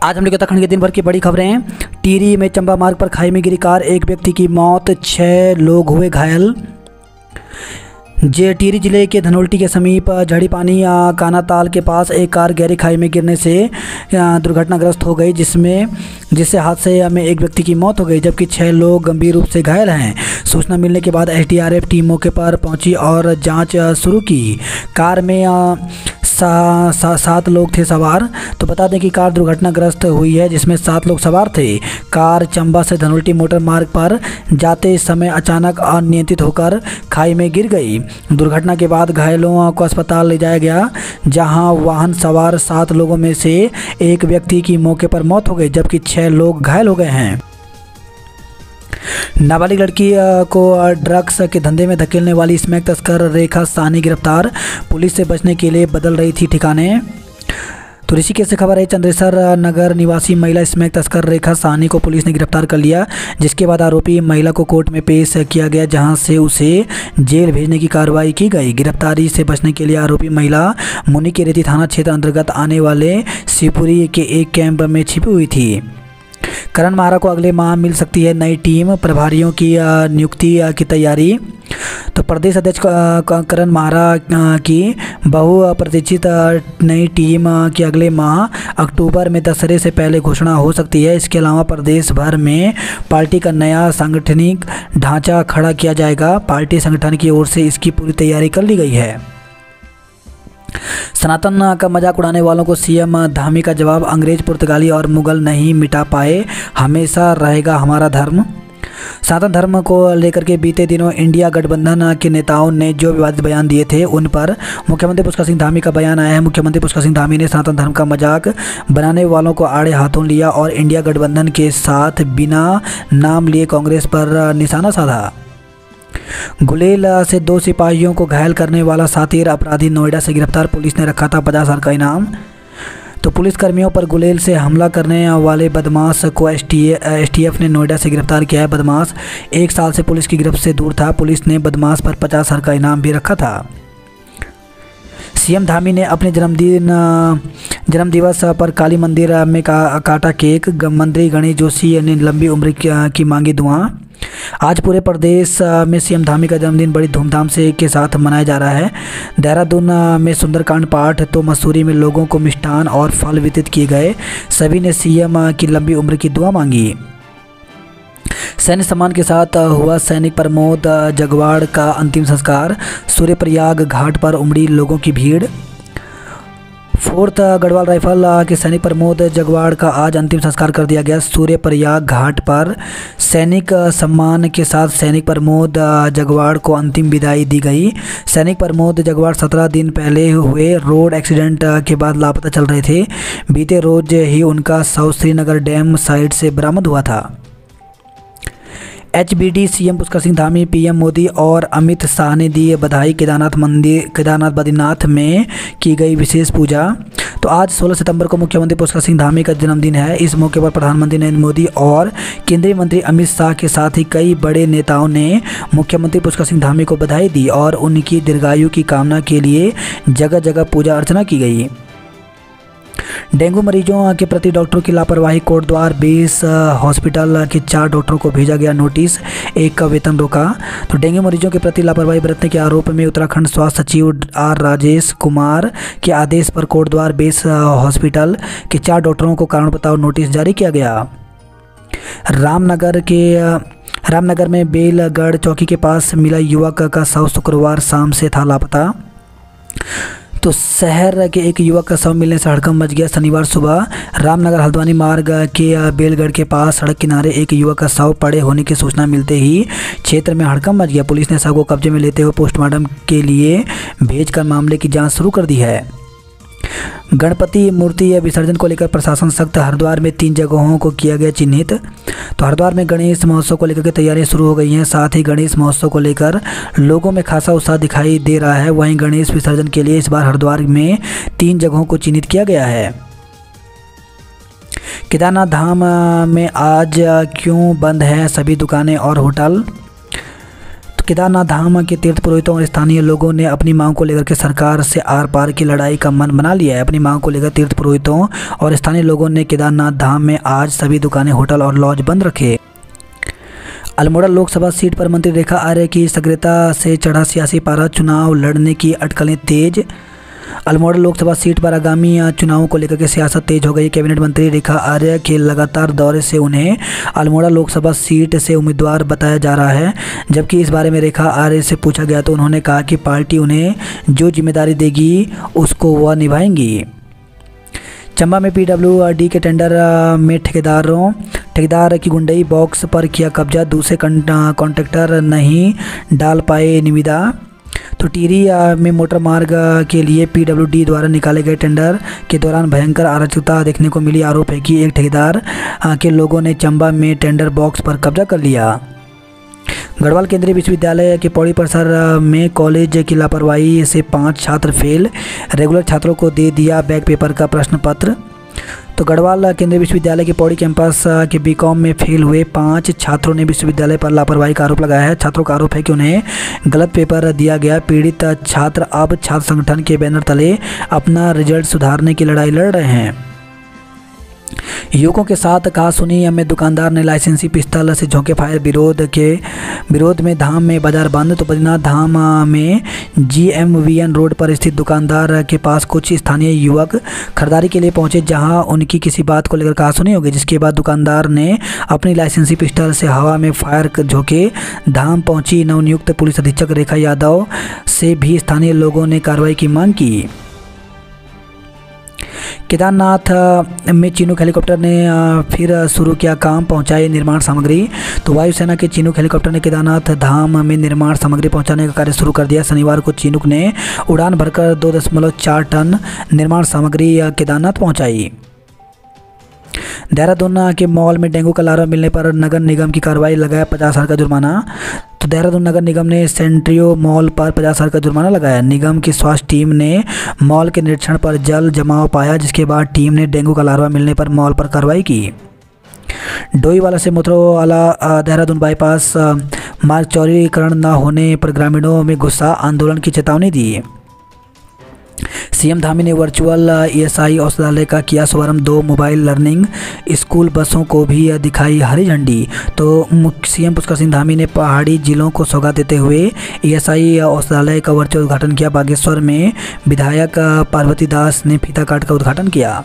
आज हम लोग उत्तराखंड के दिन भर की बड़ी खबरें हैं। टिहरी में चंबा मार्ग पर खाई में गिरी कार, एक व्यक्ति की मौत, 6 लोग हुए घायल। टिहरी जिले के धनोल्टी के समीप झड़ीपानी कानाताल के पास एक कार गहरी खाई में गिरने से दुर्घटनाग्रस्त हो गई, जिससे हादसे में एक व्यक्ति की मौत हो गई, जबकि 6 लोग गंभीर रूप से घायल हैं। सूचना मिलने के बाद एसडीआरएफ टीम मौके पर पहुंची और जांच शुरू की। कार में 7 लोग थे सवार। तो बता दें कि कार दुर्घटनाग्रस्त हुई है, जिसमें 7 लोग सवार थे। कार चंबा से धनोल्टी मोटर मार्ग पर जाते समय अचानक अनियंत्रित होकर खाई में गिर गई। दुर्घटना के बाद घायलों को अस्पताल ले जाया गया, जहां वाहन सवार 7 लोगों में से एक व्यक्ति की मौके पर मौत हो गई, जबकि 6 लोग घायल हो गए हैं। नाबालिग लड़की को ड्रग्स के धंधे में धकेलने वाली स्मैक तस्कर रेखा साहनी गिरफ्तार। पुलिस से बचने के लिए बदल रही थी ठिकाने। तो ऋषिकेश से खबर है, चंद्रेश्वर नगर निवासी महिला स्मैक तस्कर रेखा साहनी को पुलिस ने गिरफ्तार कर लिया, जिसके बाद आरोपी महिला को कोर्ट में पेश किया गया, जहां से उसे जेल भेजने की कार्रवाई की गई। गिरफ्तारी से बचने के लिए आरोपी महिला मुनि के रेती थाना क्षेत्र अंतर्गत आने वाले शिवपुरी के एक कैंप में छिपी हुई थी। करण माहरा को अगले माह मिल सकती है नई टीम, प्रभारियों की नियुक्ति की तैयारी। तो प्रदेश अध्यक्ष करण माहरा की बहुप्रतीक्षित नई टीम की अगले माह अक्टूबर में दशहरे से पहले घोषणा हो सकती है। इसके अलावा प्रदेश भर में पार्टी का नया सांगठनिक ढांचा खड़ा किया जाएगा। पार्टी संगठन की ओर से इसकी पूरी तैयारी कर ली गई है। सनातन का मजाक उड़ाने वालों को सीएम धामी का जवाब, अंग्रेज, पुर्तगाली और मुगल नहीं मिटा पाए, हमेशा रहेगा हमारा धर्म। सनातन धर्म को लेकर के बीते दिनों इंडिया गठबंधन के नेताओं ने जो विवादित बयान दिए थे, उन पर मुख्यमंत्री पुष्कर सिंह धामी का बयान आया है। मुख्यमंत्री पुष्कर सिंह धामी ने सनातन धर्म का मजाक बनाने वालों को आड़े हाथों लिया और इंडिया गठबंधन के साथ बिना नाम लिए कांग्रेस पर निशाना साधा। गुलेल से 2 सिपाहियों को घायल करने वाला शातिर अपराधी नोएडा से गिरफ्तार, पुलिस ने रखा था 50,000 का इनाम। तो पुलिसकर्मियों पर गुलेल से हमला करने वाले बदमाश को एसटीएफ ने नोएडा से गिरफ्तार किया है। बदमाश 1 साल से पुलिस की गिरफ्त से दूर था। पुलिस ने बदमाश पर 50,000 का इनाम भी रखा था। सीएम धामी ने अपने जन्मदिवस पर काली मंदिर में काटा केक। मंत्री गणेश जोशी ने लंबी उम्र की मांगी दुआ। आज पूरे प्रदेश में सीएम धामी का जन्मदिन बड़ी धूमधाम से के साथ मनाया जा रहा है। देहरादून में सुंदरकांड पाठ, तो मसूरी में लोगों को मिष्ठान और फल वितरित किए गए। सभी ने सीएम की लंबी उम्र की दुआ मांगी। सैन्य सम्मान के साथ हुआ सैनिक प्रमोद जगवाड़ का अंतिम संस्कार। सूर्यप्रयाग घाट पर उमड़ी लोगों की भीड़। 4th गढ़वाल राइफल के सैनिक प्रमोद जगवाड़ का आज अंतिम संस्कार कर दिया गया। सूर्यप्रयाग घाट पर सैनिक सम्मान के साथ सैनिक प्रमोद जगवाड़ को अंतिम विदाई दी गई। सैनिक प्रमोद जगवाड़ 17 दिन पहले हुए रोड एक्सीडेंट के बाद लापता चल रहे थे। बीते रोज ही उनका शव श्रीनगर डैम साइट से बरामद हुआ था। HBD CM Pushkar Singh Dhami, PM Modi और अमित शाह ने दी बधाई। केदारनाथ बद्रीनाथ में की गई विशेष पूजा। तो आज 16 सितंबर को मुख्यमंत्री पुष्कर सिंह धामी का जन्मदिन है। इस मौके पर प्रधानमंत्री नरेंद्र मोदी और केंद्रीय मंत्री अमित शाह के साथ ही कई बड़े नेताओं ने मुख्यमंत्री पुष्कर सिंह धामी को बधाई दी और उनकी दीर्घायु की कामना के लिए जगह जगह पूजा अर्चना की गई। डेंगू मरीजों के प्रति डॉक्टरों की लापरवाही, कोटद्वार बेस हॉस्पिटल के 4 डॉक्टरों को भेजा गया नोटिस, 1 का वेतन रोका। तो डेंगू मरीजों के प्रति लापरवाही बरतने के आरोप में उत्तराखंड स्वास्थ्य सचिव आर राजेश कुमार के आदेश पर कोटद्वार बेस हॉस्पिटल के 4 डॉक्टरों को कारण बताओ नोटिस जारी किया गया। रामनगर में बेलगढ़ चौकी के पास मिला युवक का शव, शुक्रवार शाम से था लापता। तो शहर के एक युवक का शव मिलने से हड़कंप मच गया। शनिवार सुबह रामनगर हल्द्वानी मार्ग के बेलगढ़ के पास सड़क किनारे एक युवक का शव पड़े होने की सूचना मिलते ही क्षेत्र में हड़कंप मच गया। पुलिस ने शव को कब्जे में लेते हुए पोस्टमार्टम के लिए भेजकर मामले की जांच शुरू कर दी है। गणपति मूर्ति विसर्जन को लेकर प्रशासन सख्त। हरिद्वार में 3 जगहों को किया गया चिन्हित। तो हरिद्वार में गणेश महोत्सव को लेकर के तैयारियां शुरू हो गई हैं। साथ ही गणेश महोत्सव को लेकर लोगों में खासा उत्साह दिखाई दे रहा है। वहीं गणेश विसर्जन के लिए इस बार हरिद्वार में 3 जगहों को चिन्हित किया गया है। केदारनाथ धाम में आज क्यों बंद है सभी दुकानें और होटल? तो केदारनाथ धाम के तीर्थ पुरोहितों और स्थानीय लोगों ने अपनी मांग को लेकर के सरकार से आर पार की लड़ाई का मन बना लिया है। अपनी मांग को लेकर तीर्थ पुरोहितों और स्थानीय लोगों ने केदारनाथ धाम में आज सभी दुकानें, होटल और लॉज बंद रखे। अल्मोड़ा लोकसभा सीट पर मंत्री रेखा आर्य की सक्रियता से चढ़ा सियासी पारा, चुनाव लड़ने की अटकलें तेज। अल्मोड़ा लोकसभा सीट पर आगामी चुनावों को लेकर के सियासत तेज हो गई। कैबिनेट मंत्री रेखा आर्य के लगातार दौरे से उन्हें अल्मोड़ा लोकसभा सीट से उम्मीदवार बताया जा रहा है। जबकि इस बारे में रेखा आर्य से पूछा गया तो उन्होंने कहा कि पार्टी उन्हें जो जिम्मेदारी देगी उसको वह निभाएंगी। चंबा में पीडब्ल्यूडी के टेंडर में ठेकेदार की गुंडई, बॉक्स पर किया कब्जा, दूसरे कॉन्ट्रैक्टर नहीं डाल पाए निविदा। तो टिहरी में मोटर मार्ग के लिए पीडब्ल्यूडी द्वारा निकाले गए टेंडर के दौरान भयंकर अराजकता देखने को मिली। आरोप है कि एक ठेकेदार के लोगों ने चंबा में टेंडर बॉक्स पर कब्जा कर लिया। गढ़वाल केंद्रीय विश्वविद्यालय के पौड़ी परिसर में कॉलेज की लापरवाही से 5 छात्र फेल, रेगुलर छात्रों को दे दिया बैक पेपर का प्रश्न पत्र। तो गढ़वाल केंद्रीय विश्वविद्यालय के पौड़ी कैंपस के बीकॉम में फेल हुए 5 छात्रों ने विश्वविद्यालय पर लापरवाही का आरोप लगाया है। छात्रों का आरोप है कि उन्हें गलत पेपर दिया गया। पीड़ित छात्र अब छात्र संगठन के बैनर तले अपना रिजल्ट सुधारने की लड़ाई लड़ रहे हैं। युवकों के साथ कहासुनी में दुकानदार ने लाइसेंसी पिस्तौल से झोंके फायर, विरोध में धाम में बाजार बंद। तो बद्रीनाथ धाम में GMVN रोड पर स्थित दुकानदार के पास कुछ स्थानीय युवक खरीदारी के लिए पहुंचे, जहां उनकी किसी बात को लेकर कहासुनी हो गई, जिसके बाद दुकानदार ने अपनी लाइसेंसी पिस्तौल से हवा में फायर झोंके। धाम पहुंची नवनियुक्त पुलिस अधीक्षक रेखा यादव से भी स्थानीय लोगों ने कार्रवाई की मांग की। केदारनाथ में चिनूक हेलीकॉप्टर ने फिर शुरू किया काम, पहुंचाई निर्माण सामग्री। तो वायुसेना के चिनूक हेलीकॉप्टर ने केदारनाथ धाम में निर्माण सामग्री पहुंचाने का कार्य शुरू कर दिया। शनिवार को चिनूक ने उड़ान भरकर 2.4 टन निर्माण सामग्री केदारनाथ पहुंचाई। देहरादून के मॉल में डेंगू का लार्वा मिलने पर नगर निगम की कार्रवाई, लगाया 50,000 का जुर्माना। तो देहरादून नगर निगम ने सेंट्रियो मॉल पर 50,000 का जुर्माना लगाया। निगम की स्वास्थ्य टीम ने मॉल के निरीक्षण पर जल जमाव पाया, जिसके बाद टीम ने डेंगू का लार्वा मिलने पर मॉल पर कार्रवाई की। डोईवाला से मोथरोवाला देहरादून बाईपास मार्ग चौड़ीकरण न होने पर ग्रामीणों में गुस्सा, आंदोलन की चेतावनी दी। सीएम धामी ने वर्चुअल ESI औषधालय का किया शुभारंभ। 2 मोबाइल लर्निंग स्कूल बसों को भी दिखाई हरी झंडी। तो सीएम पुष्कर सिंह धामी ने पहाड़ी जिलों को सौगात देते हुए ESI औषधालय का वर्चुअल उद्घाटन किया। बागेश्वर में विधायक पार्वती दास ने फीता काट का उद्घाटन किया।